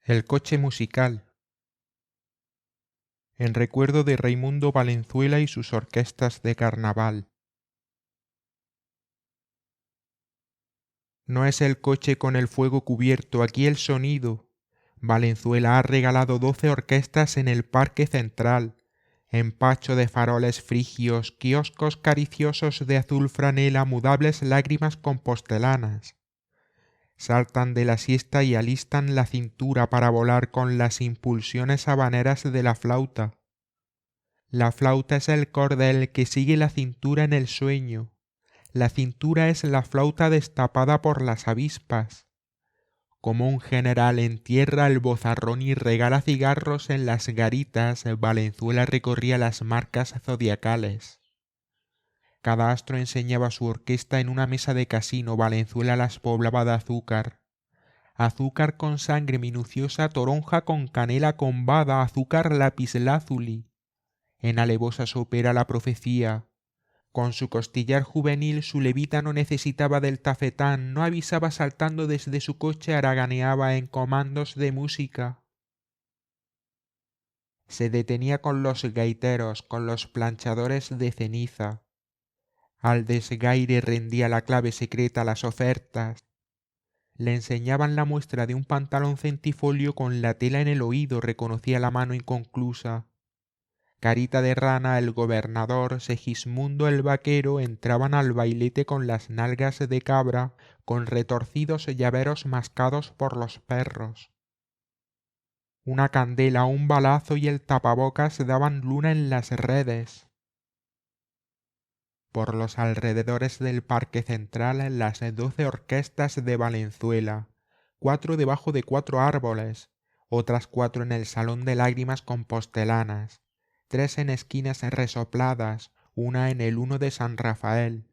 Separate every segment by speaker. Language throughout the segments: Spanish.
Speaker 1: El coche musical. En recuerdo de Raimundo Valenzuela y sus orquestas de carnaval. No es el coche con el fuego cubierto, aquí el sonido. Valenzuela ha regalado 12 orquestas en el Parque Central, empacho de faroles frigios, kioscos cariciosos de azul franela, mudables lágrimas compostelanas. Saltan de la siesta y alistan la cintura para volar con las impulsiones habaneras de la flauta. La flauta es el cordel que sigue la cintura en el sueño. La cintura es la flauta destapada por las avispas. Como un general entierra el bozarrón y regala cigarros en las garitas, Valenzuela recorría las marcas zodiacales. Cada astro enseñaba su orquesta en una mesa de casino, Valenzuela las poblaba de azúcar. Azúcar con sangre minuciosa, toronja con canela combada, azúcar lapislázuli. En alevosa sopera la profecía. Con su costillar juvenil su levita no necesitaba del tafetán, no avisaba saltando desde su coche, haraganeaba en comandos de música. Se detenía con los gaiteros, con los planchadores de ceniza. Al desgaire rendía la clave secreta, las ofertas. Le enseñaban la muestra de un pantalón centifolio con la tela en el oído, reconocía la mano inconclusa. Carita de Rana, el gobernador, Segismundo el vaquero entraban al bailete con las nalgas de cabra, con retorcidos llaveros mascados por los perros. Una candela, un balazo y el tapabocas daban luna en las redes. Por los alrededores del Parque Central las 12 orquestas de Valenzuela, 4 debajo de 4 árboles, otras 4 en el Salón de Lágrimas Compostelanas, 3 en esquinas resopladas, una en el 1 de San Rafael.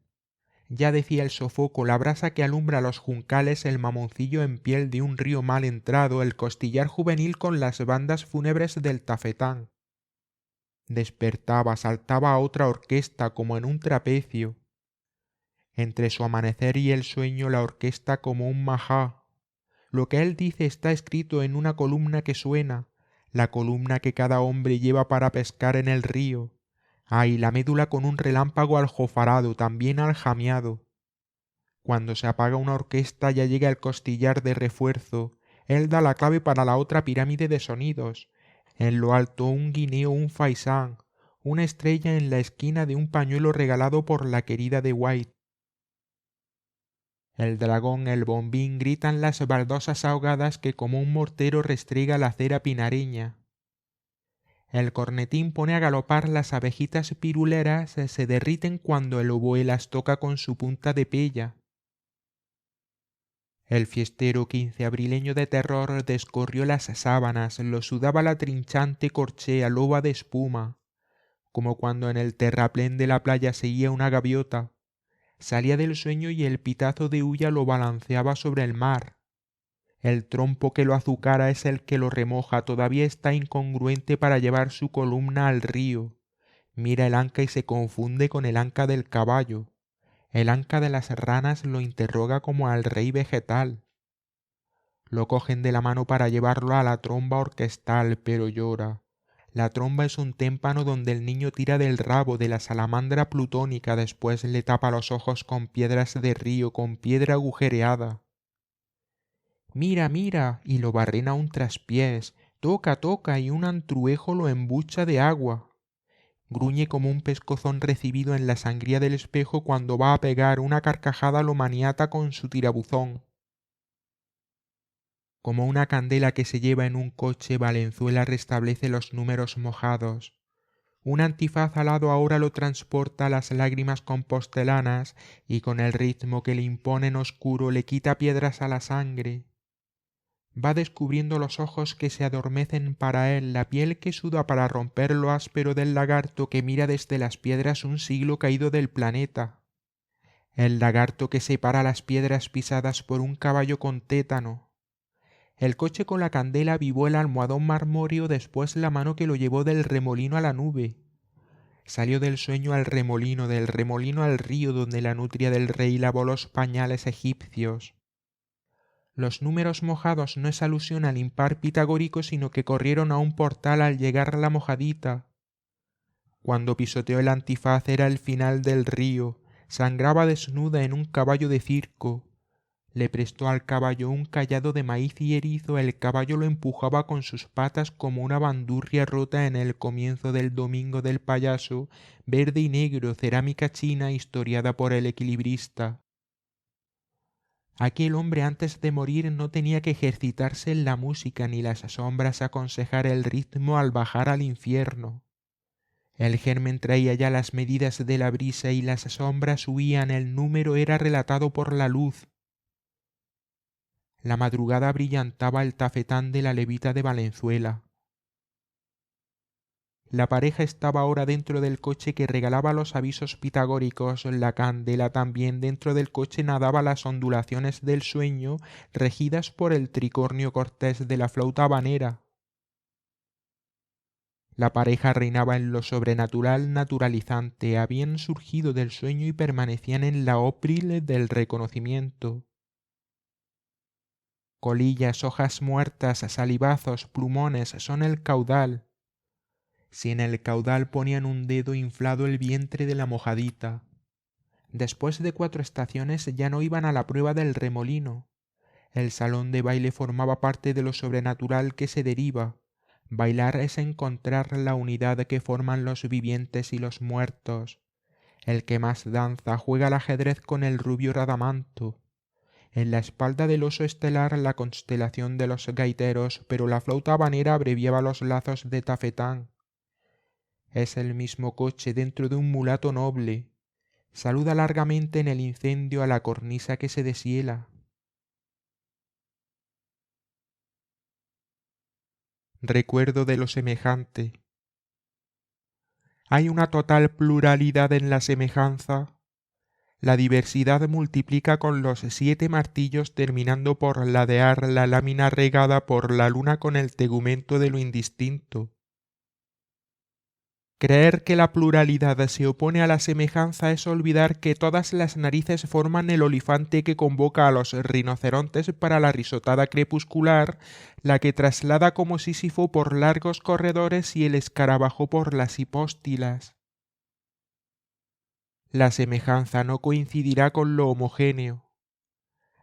Speaker 1: Ya decía el sofoco, la brasa que alumbra los juncales, el mamoncillo en piel de un río mal entrado, el costillar juvenil con las bandas fúnebres del tafetán. Despertaba, saltaba a otra orquesta como en un trapecio. Entre su amanecer y el sueño la orquesta como un majá. Lo que él dice está escrito en una columna que suena, la columna que cada hombre lleva para pescar en el río. Ay, la médula con un relámpago aljofarado, también aljameado. Cuando se apaga una orquesta ya llega el costillar de refuerzo. Él da la clave para la otra pirámide de sonidos. En lo alto un guineo, un faisán, una estrella en la esquina de un pañuelo regalado por la querida de White. El dragón, el bombín, gritan las baldosas ahogadas que como un mortero restriega la cera pinareña. El cornetín pone a galopar las abejitas piruleras, se derriten cuando el oboe las toca con su punta de pella. El fiestero quinceabrileño de terror descorrió las sábanas, lo sudaba la trinchante corchea loba de espuma, como cuando en el terraplén de la playa seguía una gaviota. Salía del sueño y el pitazo de huya lo balanceaba sobre el mar. El trompo que lo azucara es el que lo remoja, todavía está incongruente para llevar su columna al río. Mira el anca y se confunde con el anca del caballo. El anca de las ranas lo interroga como al rey vegetal. Lo cogen de la mano para llevarlo a la tromba orquestal, pero llora. La tromba es un témpano donde el niño tira del rabo de la salamandra plutónica, después le tapa los ojos con piedras de río, con piedra agujereada. Mira, mira, y lo barrena un traspiés, toca, toca, y un antruejo lo embucha de agua. Gruñe como un pescozón recibido en la sangría del espejo cuando va a pegar una carcajada lo maniata con su tirabuzón. Como una candela que se lleva en un coche, Valenzuela restablece los números mojados. Un antifaz alado ahora lo transporta a las lágrimas compostelanas y con el ritmo que le imponen oscuro le quita piedras a la sangre. Va descubriendo los ojos que se adormecen para él, la piel que suda para romper lo áspero del lagarto que mira desde las piedras un siglo caído del planeta. El lagarto que separa las piedras pisadas por un caballo con tétano. El coche con la candela avivó el almohadón marmóreo, después la mano que lo llevó del remolino a la nube. Salió del sueño al remolino, del remolino al río donde la nutria del rey lavó los pañales egipcios. Los números mojados no es alusión al impar pitagórico, sino que corrieron a un portal al llegar la mojadita. Cuando pisoteó el antifaz era el final del río, sangraba desnuda en un caballo de circo. Le prestó al caballo un cayado de maíz y erizo, el caballo lo empujaba con sus patas como una bandurria rota en el comienzo del Domingo del Payaso, verde y negro, cerámica china historiada por el equilibrista. Aquel hombre antes de morir no tenía que ejercitarse en la música ni las sombras aconsejar el ritmo al bajar al infierno. El germen traía ya las medidas de la brisa y las sombras huían, el número era relatado por la luz. La madrugada brillantaba el tafetán de la levita de Valenzuela. La pareja estaba ahora dentro del coche que regalaba los avisos pitagóricos, la candela también dentro del coche nadaba las ondulaciones del sueño regidas por el tricornio cortés de la flauta habanera. La pareja reinaba en lo sobrenatural naturalizante, habían surgido del sueño y permanecían en la ópril del reconocimiento. Colillas, hojas muertas, salivazos, plumones son el caudal. Si en el caudal ponían un dedo inflado el vientre de la mojadita. Después de 4 estaciones ya no iban a la prueba del remolino. El salón de baile formaba parte de lo sobrenatural que se deriva. Bailar es encontrar la unidad que forman los vivientes y los muertos. El que más danza juega al ajedrez con el rubio Radamanto. En la espalda del oso estelar la constelación de los gaiteros, pero la flauta habanera abreviaba los lazos de tafetán. Es el mismo coche dentro de un mulato noble. Saluda largamente en el incendio a la cornisa que se deshiela. Recuerdo de lo semejante. Hay una total pluralidad en la semejanza. La diversidad multiplica con los 7 martillos terminando por ladear la lámina regada por la luna con el tegumento de lo indistinto. Creer que la pluralidad se opone a la semejanza es olvidar que todas las narices forman el olifante que convoca a los rinocerontes para la risotada crepuscular, la que traslada como Sísifo por largos corredores y el escarabajo por las hipóstilas. La semejanza no coincidirá con lo homogéneo.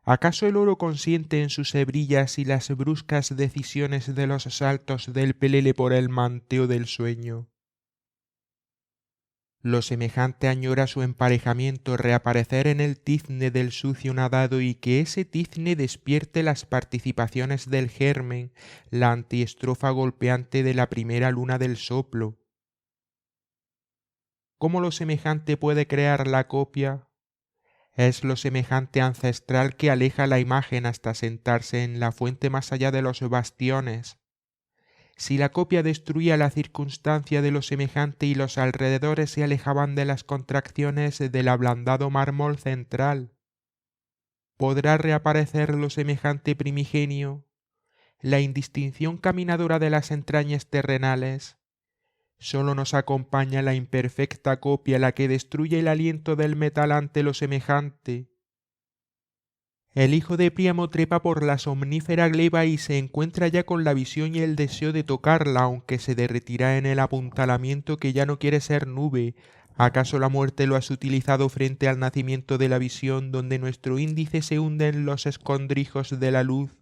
Speaker 1: ¿Acaso el oro consiente en sus hebrillas y las bruscas decisiones de los saltos del pelele por el manteo del sueño? Lo semejante añora su emparejamiento, reaparecer en el tizne del sucio nadado y que ese tizne despierte las participaciones del germen, la antiestrofa golpeante de la primera luna del soplo. ¿Cómo lo semejante puede crear la copia? Es lo semejante ancestral que aleja la imagen hasta sentarse en la fuente más allá de los bastiones. Si la copia destruía la circunstancia de lo semejante y los alrededores se alejaban de las contracciones del ablandado mármol central, ¿podrá reaparecer lo semejante primigenio? La indistinción caminadora de las entrañas terrenales. Sólo nos acompaña la imperfecta copia, la que destruye el aliento del metal ante lo semejante. El hijo de Príamo trepa por la somnífera gleba y se encuentra ya con la visión y el deseo de tocarla, aunque se derretirá en el apuntalamiento que ya no quiere ser nube. ¿Acaso la muerte lo has utilizado frente al nacimiento de la visión, donde nuestro índice se hunde en los escondrijos de la luz?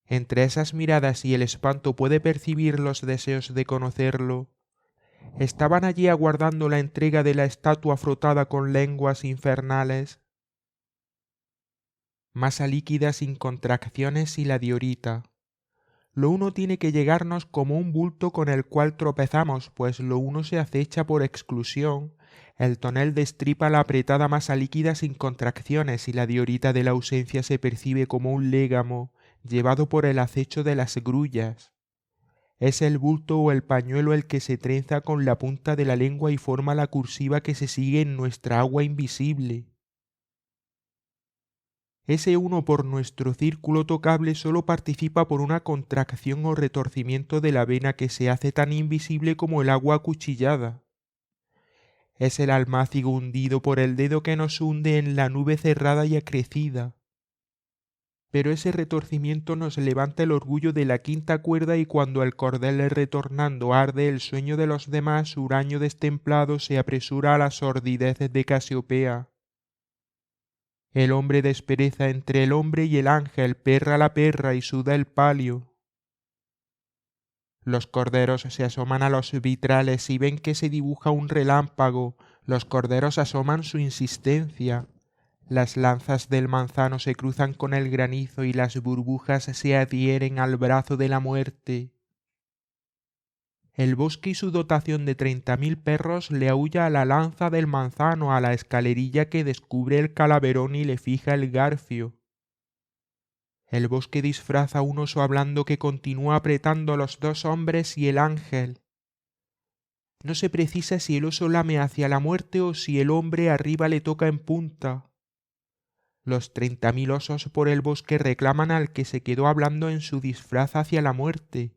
Speaker 1: Entre esas miradas y el espanto puede percibir los deseos de conocerlo. Estaban allí aguardando la entrega de la estatua frotada con lenguas infernales. Masa líquida sin contracciones y la diorita. Lo uno tiene que llegarnos como un bulto con el cual tropezamos, pues lo uno se acecha por exclusión. El tonel destripa la apretada masa líquida sin contracciones y la diorita de la ausencia se percibe como un légamo llevado por el acecho de las grullas. Es el bulto o el pañuelo el que se trenza con la punta de la lengua y forma la cursiva que se sigue en nuestra agua invisible. Ese uno por nuestro círculo tocable sólo participa por una contracción o retorcimiento de la vena que se hace tan invisible como el agua acuchillada. Es el almácigo hundido por el dedo que nos hunde en la nube cerrada y acrecida. pero ese retorcimiento nos levanta el orgullo de la quinta cuerda y cuando el cordel retornando arde el sueño de los demás, huraño destemplado se apresura a la sordidez de Casiopea. El hombre despereza entre el hombre y el ángel, perra la perra y suda el palio. Los corderos se asoman a los vitrales y ven que se dibuja un relámpago, los corderos asoman su insistencia. Las lanzas del manzano se cruzan con el granizo y las burbujas se adhieren al brazo de la muerte. El bosque y su dotación de 30.000 perros le aúlla a la lanza del manzano, a la escalerilla que descubre el calaverón y le fija el garfio. El bosque disfraza un oso hablando que continúa apretando a los dos hombres y el ángel. No se precisa si el oso lame hacia la muerte o si el hombre arriba le toca en punta. Los 30.000 osos por el bosque reclaman al que se quedó hablando en su disfraz hacia la muerte.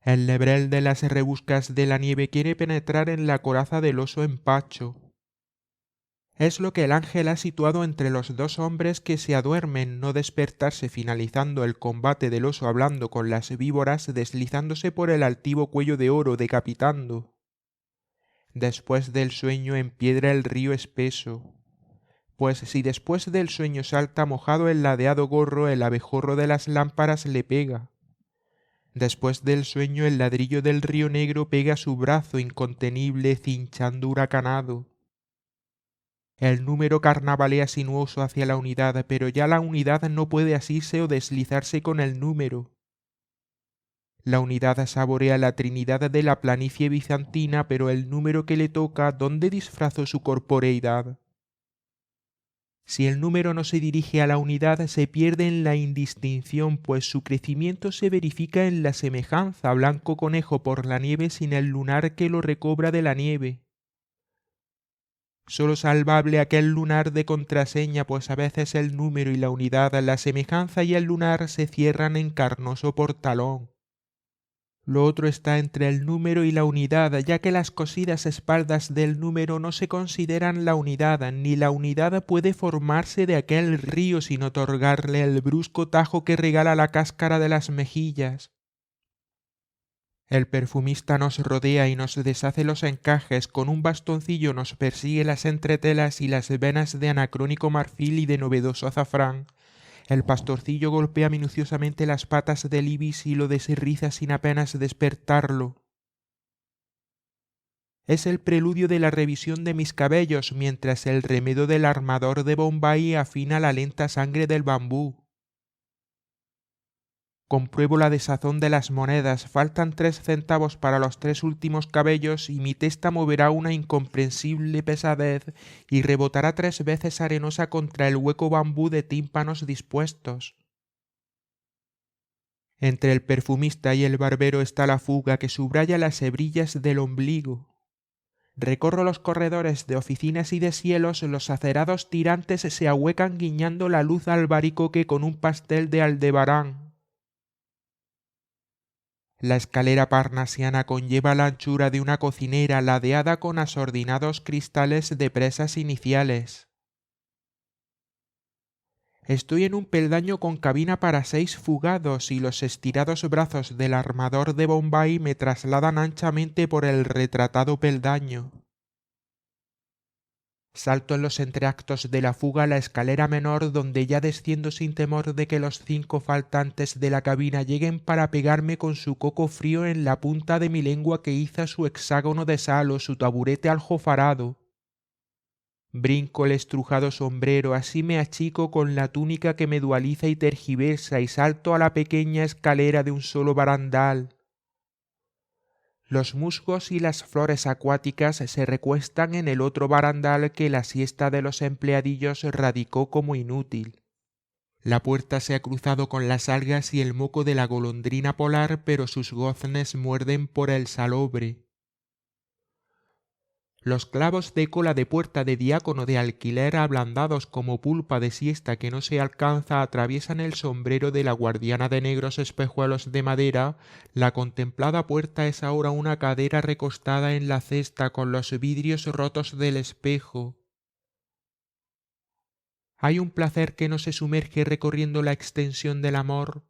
Speaker 1: El lebrel de las rebuscas de la nieve quiere penetrar en la coraza del oso en pacho. Es lo que el ángel ha situado entre los dos hombres que se aduermen, no despertarse finalizando el combate del oso hablando con las víboras, deslizándose por el altivo cuello de oro, decapitando. Después del sueño empiedra el río espeso. Pues si después del sueño salta mojado el ladeado gorro, el abejorro de las lámparas le pega. Después del sueño el ladrillo del río negro pega su brazo incontenible cinchando huracanado. El número carnavalea sinuoso hacia la unidad, pero ya la unidad no puede asirse o deslizarse con el número. La unidad saborea la trinidad de la planicie bizantina, pero el número que le toca, ¿dónde disfrazó su corporeidad? Si el número no se dirige a la unidad, se pierde en la indistinción, pues su crecimiento se verifica en la semejanza, blanco conejo por la nieve sin el lunar que lo recobra de la nieve. Solo salvable aquel lunar de contraseña, pues a veces el número y la unidad, la semejanza y el lunar se cierran en carnoso portalón. Lo otro está entre el número y la unidad, ya que las cosidas espaldas del número no se consideran la unidad, ni la unidad puede formarse de aquel río sin otorgarle el brusco tajo que regala la cáscara de las mejillas. El perfumista nos rodea y nos deshace los encajes, con un bastoncillo nos persigue las entretelas y las venas de anacrónico marfil y de novedoso azafrán. El pastorcillo golpea minuciosamente las patas del ibis y lo desriza sin apenas despertarlo. Es el preludio de la revisión de mis cabellos, mientras el remedo del armador de Bombay afina la lenta sangre del bambú. Compruebo la desazón de las monedas, faltan 3 centavos para los 3 últimos cabellos y mi testa moverá una incomprensible pesadez y rebotará 3 veces arenosa contra el hueco bambú de tímpanos dispuestos. Entre el perfumista y el barbero está la fuga que subraya las hebrillas del ombligo. Recorro los corredores de oficinas y de cielos, los acerados tirantes se ahuecan guiñando la luz albaricoque con un pastel de Aldebarán. La escalera parnasiana conlleva la anchura de una cocinera ladeada con asordinados cristales de presas iniciales. Estoy en un peldaño con cabina para 6 fugados y los estirados brazos del armador de Bombay me trasladan anchamente por el retratado peldaño. Salto en los entreactos de la fuga a la escalera menor donde ya desciendo sin temor de que los 5 faltantes de la cabina lleguen para pegarme con su coco frío en la punta de mi lengua que iza su hexágono de sal o su taburete aljofarado. Brinco el estrujado sombrero, así me achico con la túnica que me dualiza y tergiversa y salto a la pequeña escalera de un solo barandal. Los musgos y las flores acuáticas se recuestan en el otro barandal que la siesta de los empleadillos radicó como inútil. La puerta se ha cruzado con las algas y el moco de la golondrina polar, pero sus goznes muerden por el salobre. Los clavos de cola de puerta de diácono de alquiler ablandados como pulpa de siesta que no se alcanza atraviesan el sombrero de la guardiana de negros espejuelos de madera. La contemplada puerta es ahora una cadera recostada en la cesta con los vidrios rotos del espejo. Hay un placer que no se sumerge recorriendo la extensión del amor.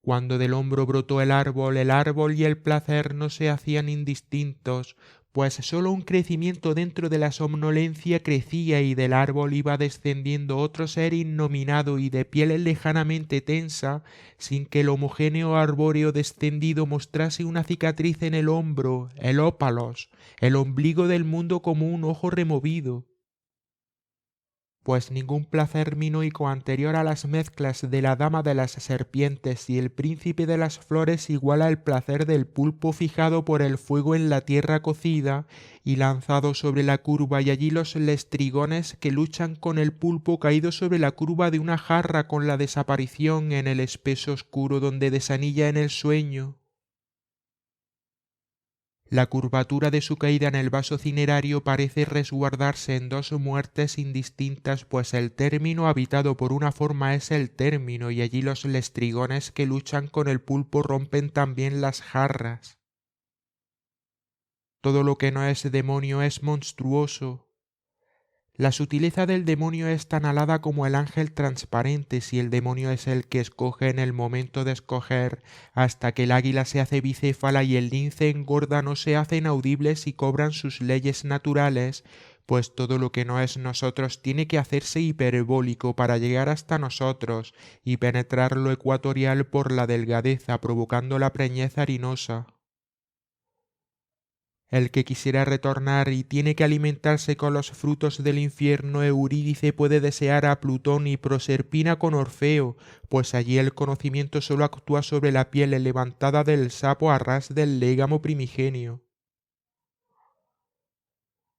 Speaker 1: Cuando del hombro brotó el árbol y el placer no se hacían indistintos, pues sólo un crecimiento dentro de la somnolencia crecía y del árbol iba descendiendo otro ser innominado y de piel lejanamente tensa, sin que el homogéneo arbóreo descendido mostrase una cicatriz en el hombro, el ópalos, el ombligo del mundo como un ojo removido. Pues ningún placer minoico anterior a las mezclas de la dama de las serpientes y el príncipe de las flores iguala el placer del pulpo fijado por el fuego en la tierra cocida y lanzado sobre la curva, y allí los lestrigones que luchan con el pulpo caído sobre la curva de una jarra con la desaparición en el espeso oscuro donde desanilla en el sueño. La curvatura de su caída en el vaso cinerario parece resguardarse en dos muertes indistintas, pues el término habitado por una forma es el término, y allí los lestrigones que luchan con el pulpo rompen también las jarras. Todo lo que no es demonio es monstruoso. La sutileza del demonio es tan alada como el ángel transparente, si el demonio es el que escoge en el momento de escoger, hasta que el águila se hace bicéfala y el lince engorda no se hacen audibles y cobran sus leyes naturales, pues todo lo que no es nosotros tiene que hacerse hiperbólico para llegar hasta nosotros y penetrar lo ecuatorial por la delgadeza, provocando la preñez harinosa. El que quisiera retornar y tiene que alimentarse con los frutos del infierno, Eurídice puede desear a Plutón y Proserpina con Orfeo, pues allí el conocimiento sólo actúa sobre la piel levantada del sapo a ras del légamo primigenio.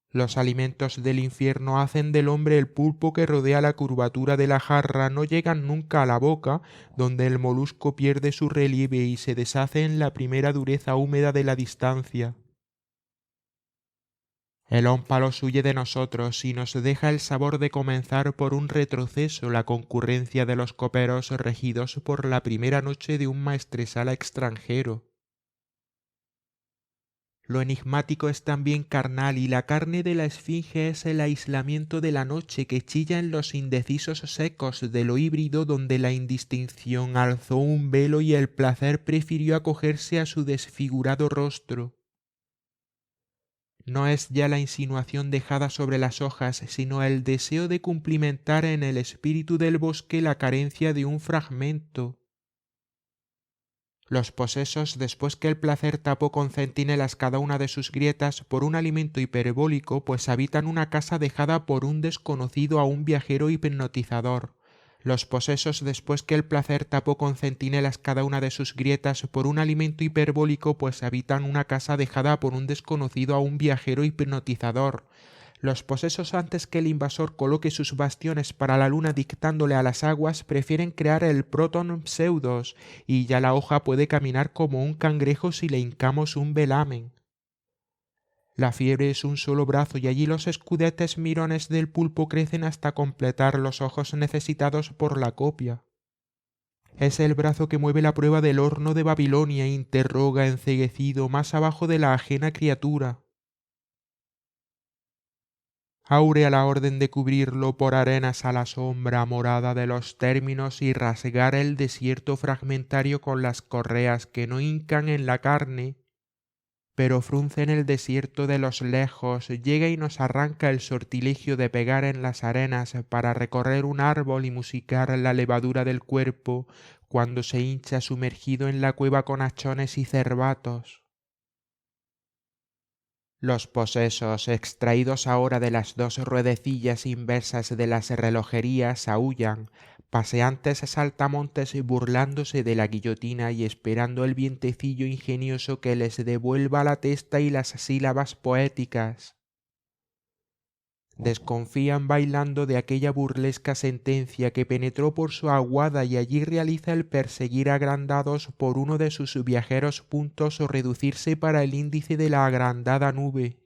Speaker 1: Los alimentos del infierno hacen del hombre el pulpo que rodea la curvatura de la jarra, no llegan nunca a la boca, donde el molusco pierde su relieve y se deshace en la primera dureza húmeda de la distancia. El ómpalos huye de nosotros y nos deja el sabor de comenzar por un retroceso la concurrencia de los coperos regidos por la primera noche de un maestresala extranjero. Lo enigmático es también carnal y la carne de la esfinge es el aislamiento de la noche que chilla en los indecisos secos de lo híbrido donde la indistinción alzó un velo y el placer prefirió acogerse a su desfigurado rostro. No es ya la insinuación dejada sobre las hojas, sino el deseo de cumplimentar en el espíritu del bosque la carencia de un fragmento. Los posesos, después que el placer tapó con centinelas cada una de sus grietas por un alimento hiperbólico, pues habitan una casa dejada por un desconocido a un viajero hipnotizador. Los posesos, después que el placer tapó con centinelas cada una de sus grietas por un alimento hiperbólico, pues habitan una casa dejada por un desconocido a un viajero hipnotizador. Los posesos, antes que el invasor coloque sus bastiones para la luna dictándole a las aguas, prefieren crear el proton pseudos, y ya la hoja puede caminar como un cangrejo si le hincamos un velamen. La fiebre es un solo brazo y allí los escudetes mirones del pulpo crecen hasta completar los ojos necesitados por la copia. Es el brazo que mueve la prueba del horno de Babilonia e interroga enceguecido más abajo de la ajena criatura. Aure a la orden de cubrirlo por arenas a la sombra morada de los términos y rasgar el desierto fragmentario con las correas que no hincan en la carne, pero frunce en el desierto de los lejos, llega y nos arranca el sortilegio de pegar en las arenas para recorrer un árbol y musicar la levadura del cuerpo cuando se hincha sumergido en la cueva con hachones y cervatos. Los posesos, extraídos ahora de las dos ruedecillas inversas de las relojerías, aúllan, paseantes saltamontes burlándose de la guillotina y esperando el vientecillo ingenioso que les devuelva la testa y las sílabas poéticas. Desconfían bailando de aquella burlesca sentencia que penetró por su aguada y allí realiza el perseguir agrandados por uno de sus viajeros puntos o reducirse para el índice de la agrandada nube.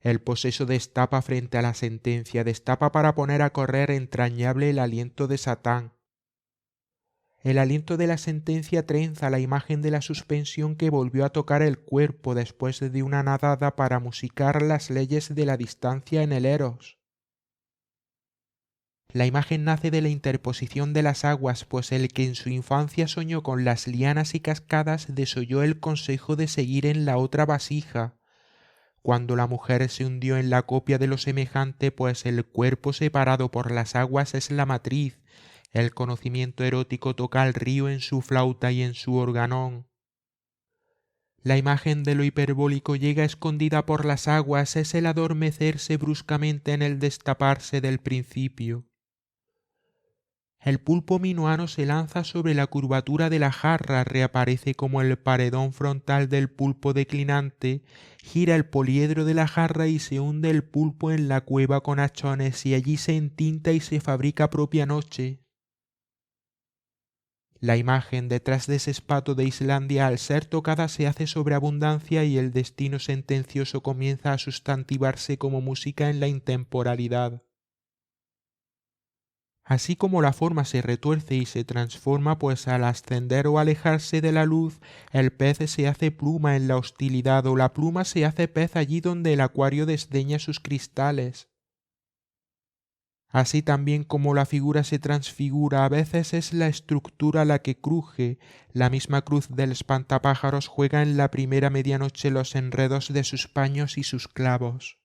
Speaker 1: El poseso destapa frente a la sentencia, destapa para poner a correr entrañable el aliento de Satán. El aliento de la sentencia trenza la imagen de la suspensión que volvió a tocar el cuerpo después de una nadada para musicar las leyes de la distancia en el Eros. La imagen nace de la interposición de las aguas, pues el que en su infancia soñó con las lianas y cascadas desoyó el consejo de seguir en la otra vasija. Cuando la mujer se hundió en la copia de lo semejante, pues el cuerpo separado por las aguas es la matriz, el conocimiento erótico toca al río en su flauta y en su organón. La imagen de lo hiperbólico llega escondida por las aguas, es el adormecerse bruscamente en el destaparse del principio. El pulpo minuano se lanza sobre la curvatura de la jarra, reaparece como el paredón frontal del pulpo declinante, gira el poliedro de la jarra y se hunde el pulpo en la cueva con hachones y allí se entinta y se fabrica propia noche. La imagen detrás de ese espato de Islandia al ser tocada se hace sobreabundancia y el destino sentencioso comienza a sustantivarse como música en la intemporalidad. Así como la forma se retuerce y se transforma, pues al ascender o alejarse de la luz, el pez se hace pluma en la hostilidad o la pluma se hace pez allí donde el acuario desdeña sus cristales. Así también como la figura se transfigura, a veces es la estructura la que cruje, la misma cruz del espantapájaros juega en la primera medianoche los enredos de sus paños y sus clavos.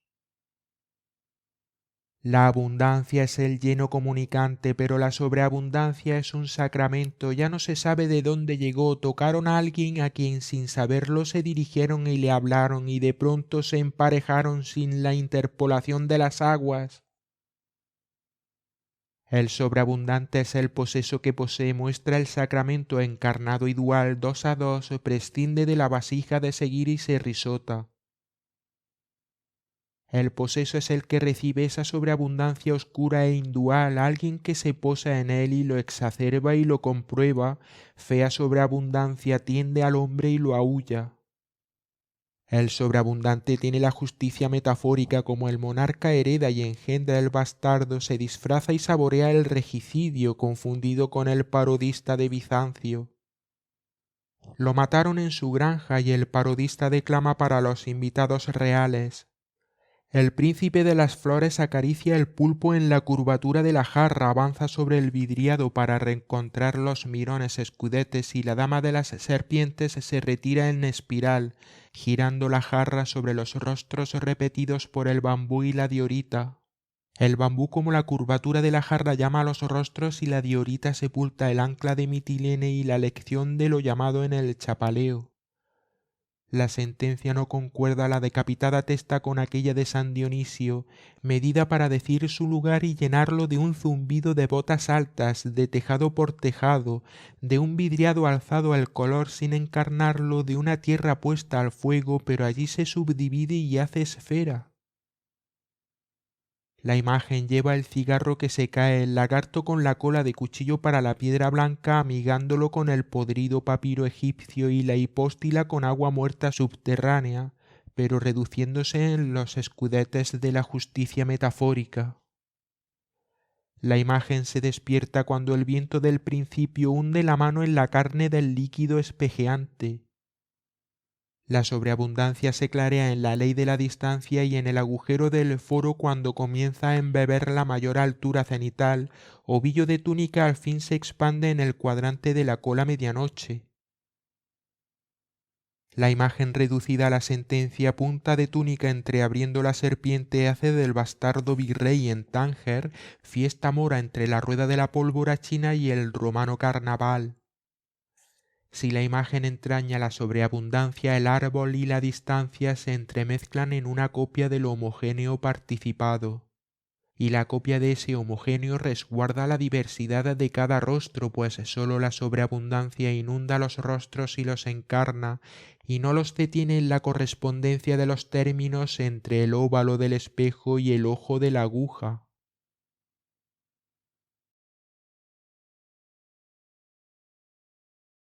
Speaker 1: La abundancia es el lleno comunicante, pero la sobreabundancia es un sacramento, ya no se sabe de dónde llegó, tocaron a alguien a quien sin saberlo se dirigieron y le hablaron y de pronto se emparejaron sin la interpolación de las aguas. El sobreabundante es el poseso que posee, muestra el sacramento encarnado y dual, dos a dos, prescinde de la vasija de seguir y se risota. El poseso es el que recibe esa sobreabundancia oscura e indual, alguien que se posa en él y lo exacerba y lo comprueba, fea sobreabundancia tiende al hombre y lo aúlla. El sobreabundante tiene la justicia metafórica, como el monarca hereda y engendra el bastardo, se disfraza y saborea el regicidio confundido con el parodista de Bizancio. Lo mataron en su granja y el parodista declama para los invitados reales. El príncipe de las flores acaricia el pulpo en la curvatura de la jarra, avanza sobre el vidriado para reencontrar los mirones escudetes y la dama de las serpientes se retira en espiral, girando la jarra sobre los rostros repetidos por el bambú y la diorita. El bambú como la curvatura de la jarra llama a los rostros y la diorita sepulta el ancla de Mitilene y la lección de lo llamado en el chapaleo. La sentencia no concuerda la decapitada testa con aquella de San Dionisio, medida para decir su lugar y llenarlo de un zumbido de botas altas, de tejado por tejado, de un vidriado alzado al color sin encarnarlo, de una tierra puesta al fuego, pero allí se subdivide y hace esfera. La imagen lleva el cigarro que se cae, el lagarto con la cola de cuchillo para la piedra blanca, amigándolo con el podrido papiro egipcio y la hipóstila con agua muerta subterránea, pero reduciéndose en los escudetes de la justicia metafórica. La imagen se despierta cuando el viento del principio hunde la mano en la carne del líquido espejeante. La sobreabundancia se clarea en la ley de la distancia y en el agujero del foro cuando comienza a embeber la mayor altura cenital, ovillo de túnica al fin se expande en el cuadrante de la cola medianoche. La imagen reducida a la sentencia, punta de túnica entreabriendo la serpiente, hace del bastardo virrey en Tánger fiesta mora entre la rueda de la pólvora china y el romano carnaval. Si la imagen entraña la sobreabundancia, el árbol y la distancia se entremezclan en una copia de lo homogéneo participado, y la copia de ese homogéneo resguarda la diversidad de cada rostro, pues sólo la sobreabundancia inunda los rostros y los encarna, y no los detiene en la correspondencia de los términos entre el óvalo del espejo y el ojo de la aguja.